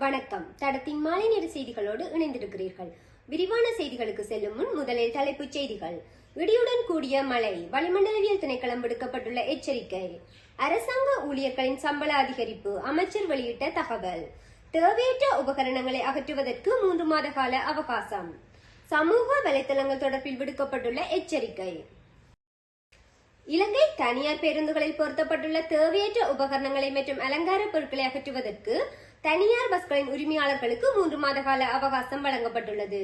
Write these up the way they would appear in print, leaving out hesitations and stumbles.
வணக்கம். தடத்தின் மாலை நேர செய்திகளோடு இணைந்திருக்கிறீர்கள். விரிவான செய்திகளுக்கு செல்லும் முன் முதலில் தலைப்புச் செய்திகள். இடியுடன் கூடிய மழை, வளிமண்டலவியல் திணைக்களம் விடுக்கப்பட்டுள்ள எச்சரிக்கை. அரசாங்க ஊழியர்களின் சம்பள அதிகரிப்பு, அமைச்சர் வெளியிட்ட தகவல். தேவையற்ற உபகரணங்களை அகற்றுவதற்கு 3 மாத கால அவகாசம். சமூக வலைதளங்கள் தொடர்பில் விடுக்கப்பட்டுள்ள எச்சரிக்கை. இலங்கை தனியார் பேருந்துகளில் பொருத்தப்பட்டுள்ள தேவையற்ற உபகரணங்களை மற்றும் அலங்கார பொருட்களை அகற்றுவதற்கு தனியார் பஸ்களின் உரிமையாளர்களுக்கு 3 மாத கால அவகாசம் வழங்கப்பட்டுள்ளது.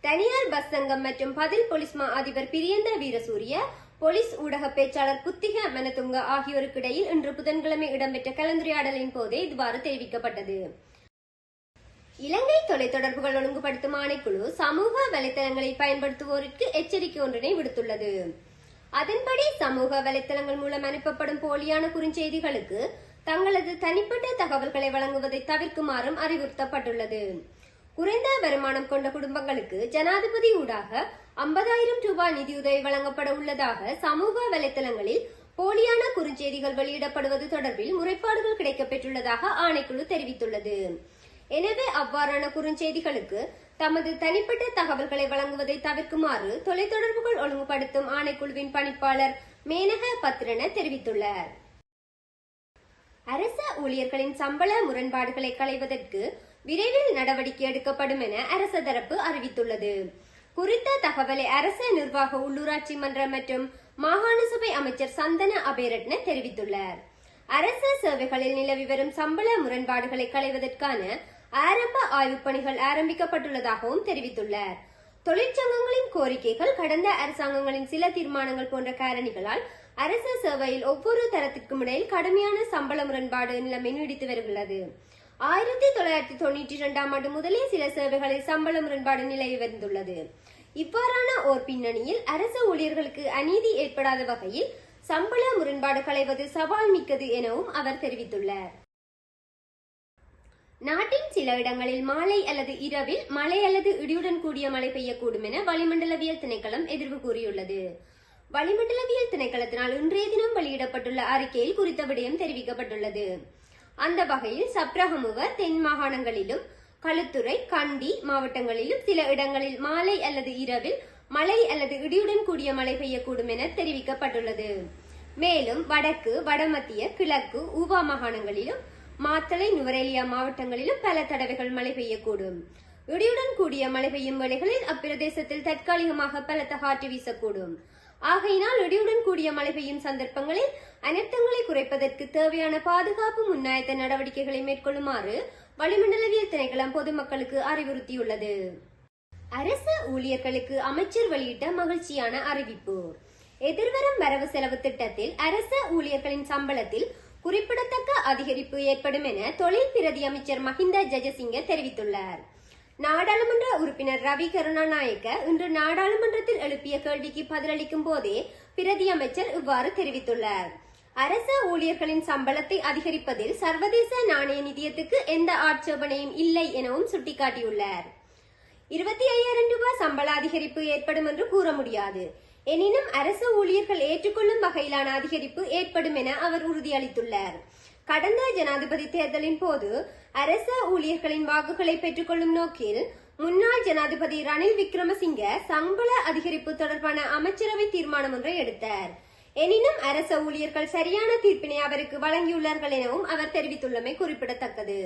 தனியார் பஸ் சங்கம் மற்றும் பதில் போலீஸ் மா அதிபர் பிரியந்த வீரசூரிய, போலீஸ் ஊடக பேச்சாளர் புத்திக மனதுங்க ஆகியோருக்கு இடையில் இன்று புதன்கிழமை இடம்பெற்ற கலந்துரையாடலின் போதே இவ்வாறு தெரிவிக்கப்பட்டது. இலங்கை தொலைத்தொடர்புகள் ஒழுங்குபடுத்தும் ஆணைக்குழு சமூக வலைதளங்களை பயன்படுத்துவோருக்கு எச்சரிக்கை ஒன்றினை விடுத்துள்ளது. அதன்படி சமூக வலைதளங்கள் மூலம் அனுப்பப்படும் போலியான குறுஞ்செய்திகளுக்கு தங்களது தனிப்பட்ட தகவல்களை வழங்குவதை தவிர்க்குமாறும் அறிவுறுத்தப்பட்டுள்ளது. குறைந்த வருமானம் கொண்ட குடும்பங்களுக்கு ஜனாதிபதி ஊடாக 50,000 ரூபாய் நிதியுதவி வழங்கப்பட உள்ளதாக சமூக வலைதளங்களில் போலியான குறுஞ்செய்திகள் வெளியிடப்படுவது தொடர்பில் முறைப்பாடுகள் கிடைக்கப்பெற்றுள்ளதாக ஆணைக்குழு தெரிவித்துள்ளது. எனவே அவ்வாறான குறுஞ்செய்திகளுக்கு தமது தனிப்பட்ட தகவல்களை வழங்குவதை தவிர்க்குமாறு தொலைத்தொடர்புகள் ஒழுங்குபடுத்தும் ஆணைக்குழுவின் பணிப்பாளர் மேனக பத்ரன தெரிவித்துள்ளார். அரச ஊழியர்களின் சம்பள முரண்பாடுகளை களைவதற்கு விரைவில் நடவடிக்கை எடுக்கப்படும் என அரச தரப்பு அறிவித்துள்ளது. குறித்த தகவலை அரச நிர்வாக உள்ளூராட்சி மன்ற மற்றும் மாகாண சபை அமைச்சர் சந்தன அபேரட்ன தெரிவித்துள்ளார். அரச சேவைகளில் நிலவி வரும் சம்பள முரண்பாடுகளை களைவதற்கான ஆரம்ப ஆய்வுப் பணிகள் ஆரம்பிக்கப்பட்டுள்ளதாகவும் தெரிவித்துள்ளார். தொழிற்சங்கங்களின் கோரிக்கைகள், கடந்த அரசாங்கங்களின் சில தீர்மானங்கள் போன்ற காரணிகளால் அரச சேவையில் ஒவ்வொரு தரத்திற்கும் இடையில் கடுமையான சம்பள முரண்பாடு நிலைமை நீடித்து வருகிறது. 1992 ஆண்டு முதலே சில சேவைகளில் சம்பள முரண்பாடு நிலவி வந்துள்ளது. இவ்வாறான ஓர் பின்னணியில் அரச ஊழியர்களுக்கு அநீதி ஏற்படாத வகையில் சம்பள முரண்பாடு களைவது சவால் மிக்கது எனவும் அவர் தெரிவித்துள்ளார். நாட்டின் சில இடங்களில் மாலை அல்லது இரவில் மழை அல்லது இடியுடன் கூடிய மழை பெய்யக்கூடும் என வளிமண்டலவியல் திணைக்களம் எதிர்வு கூறியுள்ளது. வளிமண்டலவியல் திணைக்களத்தினால் இன்றைய தினம் வெளியிடப்பட்டுள்ள அறிக்கையில் குறித்த விடயம் தெரிவிக்கப்பட்டுள்ளது. அந்த வகையில் சப்ரகமுவ தென் மாகாணங்களிலும் களுத்துறை, கண்டி மாவட்டங்களிலும் சில இடங்களில் மாலை அல்லது இரவில் மழை அல்லது இடியுடன் கூடிய மழை பெய்யக்கூடும் என தெரிவிக்கப்பட்டுள்ளது. மேலும் வடக்கு, வடமத்திய, கிழக்கு, ஊவா மாகாணங்களிலும் மாத்தளை, நுவரெலியா மாவட்டங்களிலும் பல தடவைகள் மழை பெய்யக்கூடும். இடியுடன் கூடிய மழை பெய்யும் வேளைகளில் அப்பிரதேசத்தில் தற்காலிகமாக பலத்த காற்று வீசக்கூடும். ஆகையினால் இடியுடன் கூடிய மழை பெய்யும் சந்தர்ப்பங்களில் அனர்த்தங்களை குறைப்பதற்கு தேவையான பாதுகாப்பு முன்னாயத்த நடவடிக்கைகளை மேற்கொள்ளுமாறு வளிமண்டலவியல் திணைக்களம் பொதுமக்களுக்கு அறிவுறுத்தியுள்ளது. அரச ஊழியர்களுக்கு அமைச்சர் வெளியிட்ட மகிழ்ச்சியான அறிவிப்பு. எதிர்வரும் வரவு செலவு திட்டத்தில் அரச ஊழியர்களின் சம்பளத்தில் குறிப்பிடத்தக்க அதிகரிப்பு ஏற்படும் என தொழில் பிரதி அமைச்சர் மஹிந்த ஜெயசிங்க தெரிவித்துள்ளார். நாடாளுமன்ற உறுப்பினர் ரவி கருணாநாயக்க இன்று நாடாளுமன்றத்தில் எழுப்பிய கேள்விக்கு பதிலளிக்கும் போதே பிரதி அமைச்சர் இவ்வாறு தெரிவித்துள்ளார். அரச ஊழியர்களின் சம்பளத்தை அதிகரிப்பதில் சர்வதேச நாணய நிதியத்துக்கு எந்த ஆட்சேபனையும் இல்லை எனவும் சுட்டிக்காட்டியுள்ளார். 25,000 ரூபாய் சம்பள அதிகரிப்பு ஏற்படும் என்று கூற முடியாது. எனினும் அரசு ஊழியர்கள் ஏற்றுக்கொள்ளும் வகையிலான அதிகரிப்பு ஏற்படும் என அவர் உறுதியளித்துள்ளார். கடந்த ஜனாதிபதி தேர்தலின் போது அரச ஊழியர்களின் வாக்குகளை பெற்றுக்கொள்ளும் நோக்கில் முன்னாள் ஜனாதிபதி ரணில் விக்ரமசிங்க சம்பள அதிகரிப்பு தொடர்பான அமைச்சரவை தீர்மானம் ஒன்றை எடுத்தார். எனினும் அரச ஊழியர்கள் சரியான தீர்ப்பினை அவருக்கு வழங்கியுள்ளார்கள் எனவும் அவர் தெரிவித்துள்ளமை குறிப்பிடத்தக்கது.